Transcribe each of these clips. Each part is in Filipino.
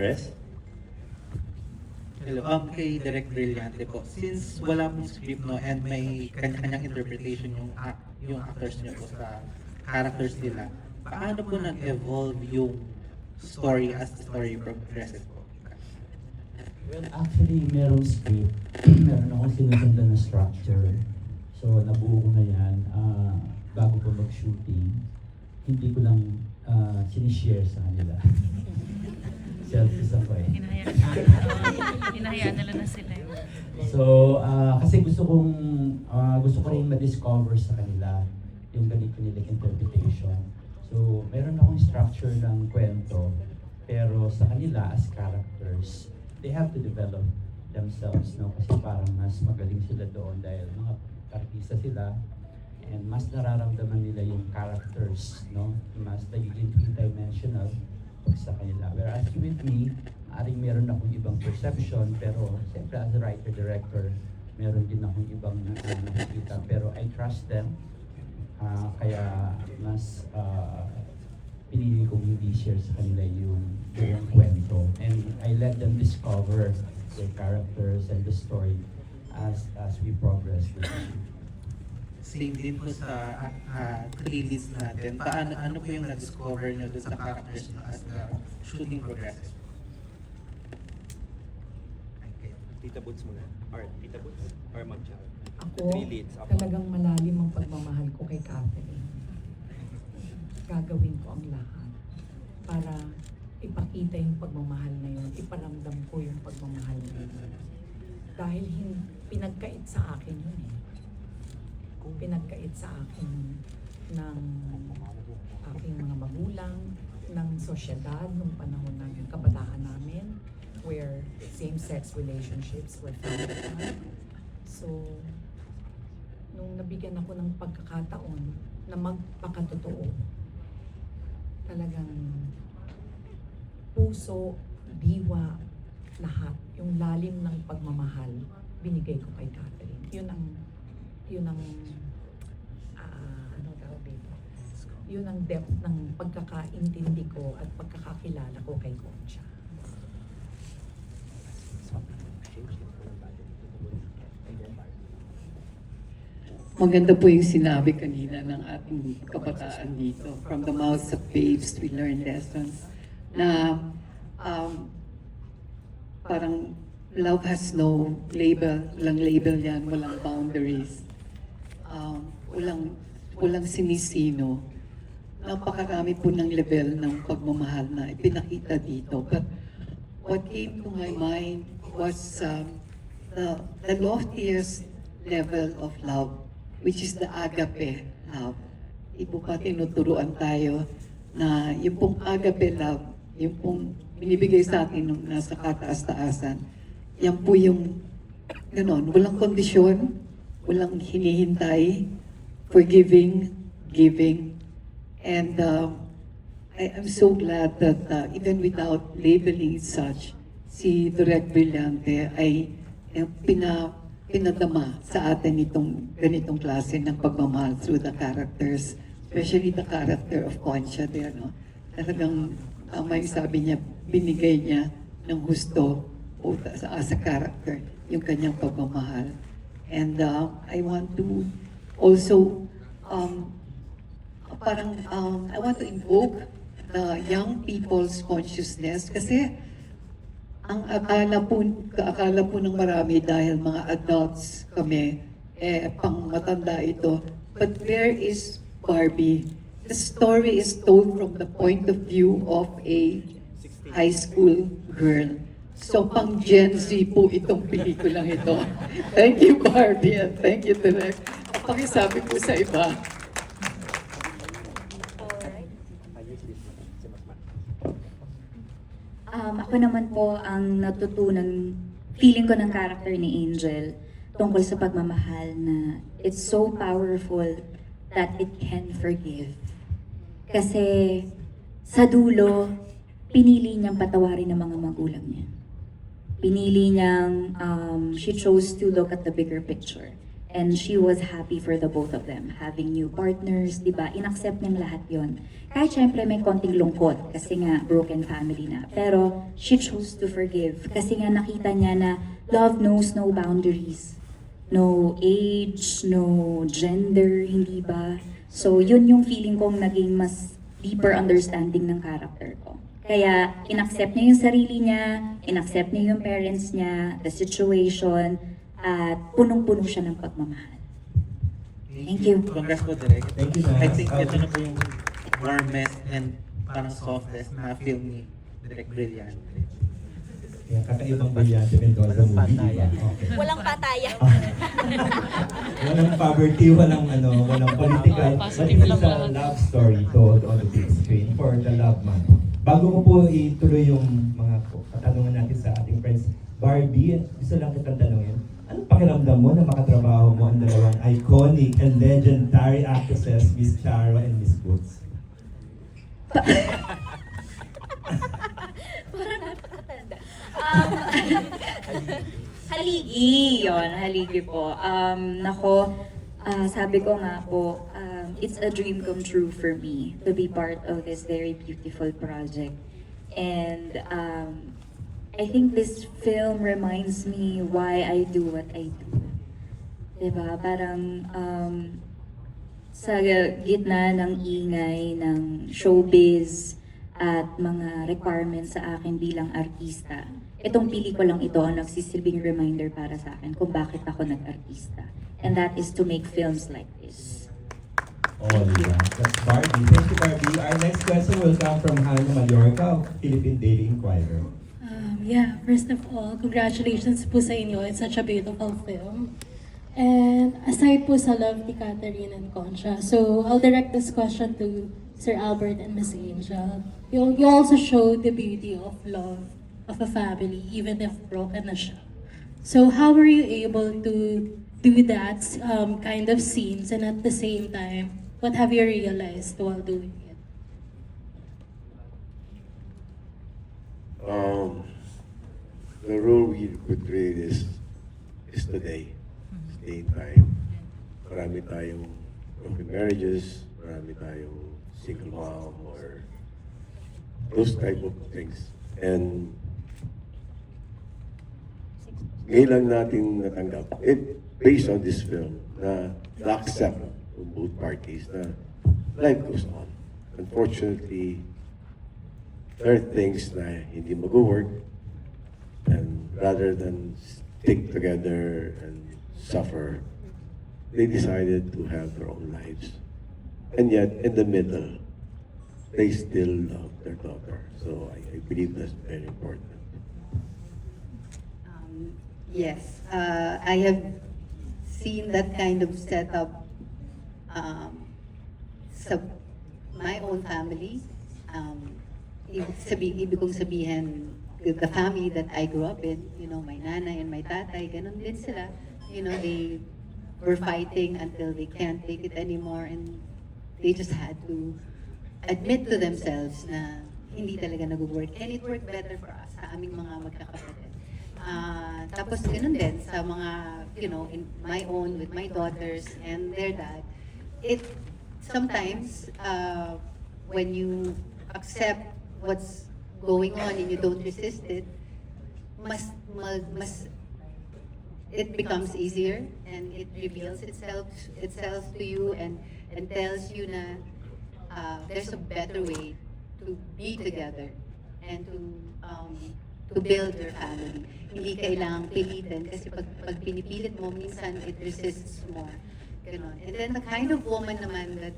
Perez. Hello, kay Direk Brillante po. Since wala pong script no and may kanya-kanyang interpretation yung actors niyo po sa characters nila, paano po nag-evolve yung story as the story progresses po? Well, actually, merong script. Meron akong sinusundan na structure. So, nabuo ko na yan bago ko mag-shooting. Hindi ko lang sinishare sa kanila. Selfish ako eh. Hinahayaan nila na sila yun. So, kasi gusto ko rin ma-discover sa kanila yung ganito nilang interpretation. So, meron akong structure ng kwento, pero sa kanila as characters, they have to develop themselves, no? Kasi parang mas magaling sila doon dahil mga artista sila and mas nararamdaman nila yung characters, no? Mas nagiging three-dimensional sa kanila. Whereas with me, aring meron akong ibang perception, pero siyempre as a writer-director, meron din akong ibang nakikita. Pero I trust them, kaya mas pinili kong hindi share sa kanila yung buong kwento. And I let them discover the characters and the story as we progress with it. Same din po sa leads natin. Ano po yung na-discover niyo doon sa characters niyo as the shooting progresses? Tita Boots muna. Or Tita Boots. Or Mag-Chal. Ako, talagang malalim ang pagmamahal ko kay Catherine. Gagawin ko ang lahat para ipakita yung pagmamahal na yun, iparamdam ko yung pagmamahal na yun. Dahil pinagkait sa akin yun eh. Pinagkait sa akin ng aking mga magulang, ng sosyedad, nung panahon ng kabataan namin, where same-sex relationships were found. So, nung nabigyan ako ng pagkakataon na magpakatotoo, talagang puso, diwa, lahat, yung lalim ng pagmamahal, binigay ko kay Catherine. Yun ang ano tawag dito? Yun ang depth ng pagkakaintindi ko at pagkakakilala ko kay Concha. Maganda po yung sinabi kanina ng ating kabataan dito. From the mouths of babes, we learn lessons na parang love has no label. Walang label yan, walang boundaries. Walang sinisino. Napakarami po ng level ng pagmamahal na ipinakita dito. But what came to my mind was the loftiest level of love, which is the agape love. Ipo pa tinuturuan tayo na yung pong agape love, yung pong binibigay sa atin nung nasa kataas-taasan, yan po yung ganon, walang kondisyon, walang hinihintay, forgiving, giving. And I'm so glad that even without labeling it such, si Direk Brillante ay pinadama sa atin itong ganitong klase ng pagmamahal through the characters, especially the character of Concha there, no? Talagang tama yung sabi niya, binigay niya ng gusto as a character yung kanyang pagmamahal. And I want to also I want to invoke the young people's consciousness kasi ang akala po ng marami dahil mga adults kami, pang matanda ito. But where is Barbie? The story is told from the point of view of a high school girl. So pang Gen Z po itong pelikulang ito. Thank you, Barbie, and thank you, Direk. Pakisabi po sa iba. Ako naman po ang natutunan, feeling ko ng character ni Angel tungkol sa pagmamahal na it's so powerful that it can forgive. Kasi sa dulo, pinili niyang patawarin ng mga magulang niya. Pinili niyang, she chose to look at the bigger picture And she was happy for the both of them, having new partners, di ba? Inaccept niyang lahat yon. Kahit syempre may konting lungkot kasi nga broken family na. Pero she chose to forgive kasi nga nakita niya na love knows no boundaries. No age, no gender, hindi ba? So yun yung feeling kong naging mas deeper understanding ng character ko. Kaya inaccept niya yung sarili niya, inaccept niya yung parents niya, the situation, at punong-puno siya ng pagmamahal. Thank you. Congrats po, Direk. Thank you, I Nas. think ito na po yung warmest and parang softest na film ni Direk Brillante. Kaya kakaibang brilyante rin doon sa Walang movie, pataya. di ba? Okay. Walang pataya. Walang poverty, walang walang political. But it is a love story told on the big screen for the Love Month. Bago ko po ituloy yung mga katanungan natin sa ating friends, Barbie, gusto lang kitang tanungin, anong pakiramdam mo na makatrabaho mo ang dalawang iconic and legendary actresses, Miss Charo and Miss Boots? Parang napakatanda. Haligi, yon, haligi po. Sabi ko nga po, it's a dream come true for me to be part of this very beautiful project. And I think this film reminds me why I do what I do. Diba? Parang sa gitna ng ingay ng showbiz at mga requirements sa akin bilang artista, itong pelikulang ito ang nagsisilbing reminder para sa akin kung bakit ako nag-artista. And that is to make films like this. Oh, yeah. That's Barbie. Thank you, Barbie. Our next question will come from Hannah Mallorca of Philippine Daily Inquirer. Yeah, first of all, congratulations po sa inyo. It's such a beautiful film. And aside po sa love ni Catherine and Concha, so I'll direct this question to Sir Albert and Miss Angel. You also showed the beauty of love of a family, even if broken na siya. So how were you able to do that kind of scenes, and at the same time, what have you realized while doing it? The role we portrayed is today, stay in time. Marami tayong broken marriages, marami tayong single mom or those type of things. And ngayon lang natin natanggap, based on this film, na na-accept from both parties na life goes on. Unfortunately, there are things na hindi mag-work, and rather than stick together and suffer, they decided to have their own lives. And yet, in the middle, they still love their daughter. So I believe that's very important. Yes, I have seen that kind of setup sa my own family. Ibig kong sabihin, the family that I grew up in, you know, my nanay and my tatay, ganun din sila. You know, they were fighting until they can't take it anymore, and they just had to admit to themselves na hindi talaga nag-work. And it worked better for us, sa aming mga magkakapatid. Tapos ganun din sa mga, you know, in my own, with my daughters and their dad. It sometimes, when you accept what's going on and you don't resist it, it becomes easier, and it reveals itself to you, and tells you na there's a better way to be together and to build your family. Hindi kailangang pilitin, kasi pag pinipilit mo, minsan it resists more. Ganon. And then the kind of woman naman that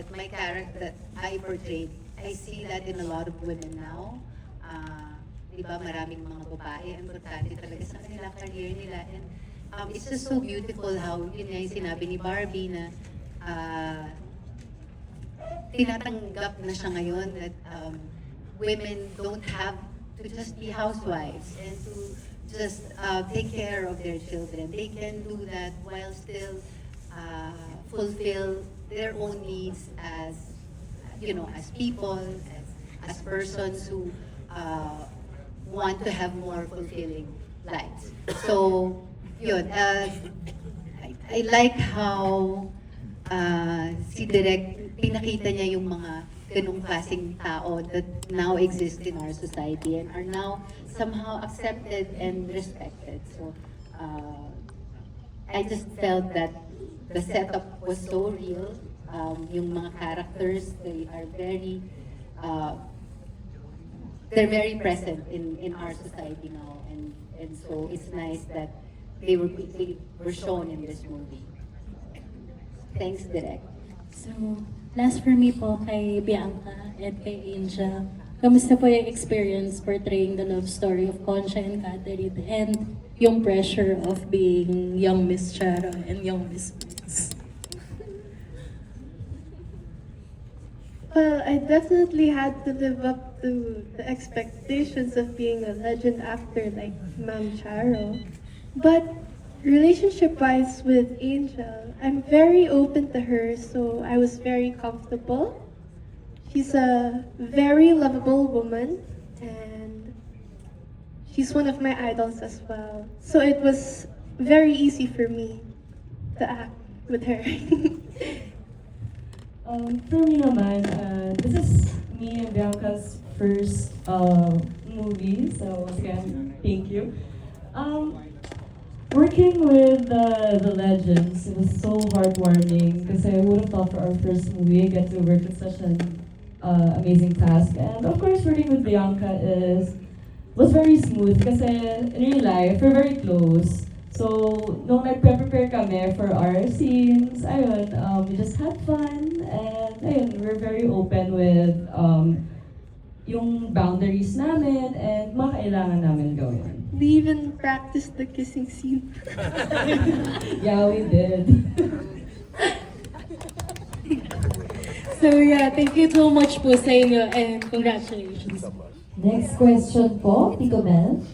my character, that I portrayed, I see that in a lot of women now. Di ba, maraming mga babae, importante talaga sa kanilang career nila. And it's just so beautiful how, yun nga yung sinabi ni Barbie na tinatanggap na siya ngayon that women don't have to just be housewives and to just take care of their children. They can do that while still fulfill their own needs as, you know, as people, as persons who want to have more fulfilling lives. So, Yun, I like how si Direk, pinakita niya yung mga ganung klaseng tao that now exist in our society and are now somehow accepted and respected. So, I just felt that the setup was so real. Yung mga characters, they are they're very present in our society now, and so it's nice that they were shown in this movie. Thanks, Direk. So, last for me po kay Bianca at kay Angel. Kamusta po yung experience portraying the love story of Concha and Catherine and yung pressure of being young Miss Charo and young Miss Miss? Well, I definitely had to live up to the expectations of being a legend actor like Ma'am Charo. But relationship-wise with Angel, I'm very open to her, so I was very comfortable. She's a very lovable woman, and she's one of my idols as well. So it was very easy for me to act with her. For me naman, this is me and Bianca's first movie, so once again, thank you. Working with the legends, it was so heartwarming because I would have thought for our first movie, I get to work with such an amazing task. And of course, working with Bianca was very smooth kasi in real life, we're very close. So, nung nagpe-prepare kami for our scenes, ayun, we just had fun, and ayun, we're very open with yung boundaries namin and mga kailangan namin gawin. We even practiced the kissing scene. Yeah, we did. So yeah, thank you so much po sa inyo and congratulations. Next question po, Tito Mel.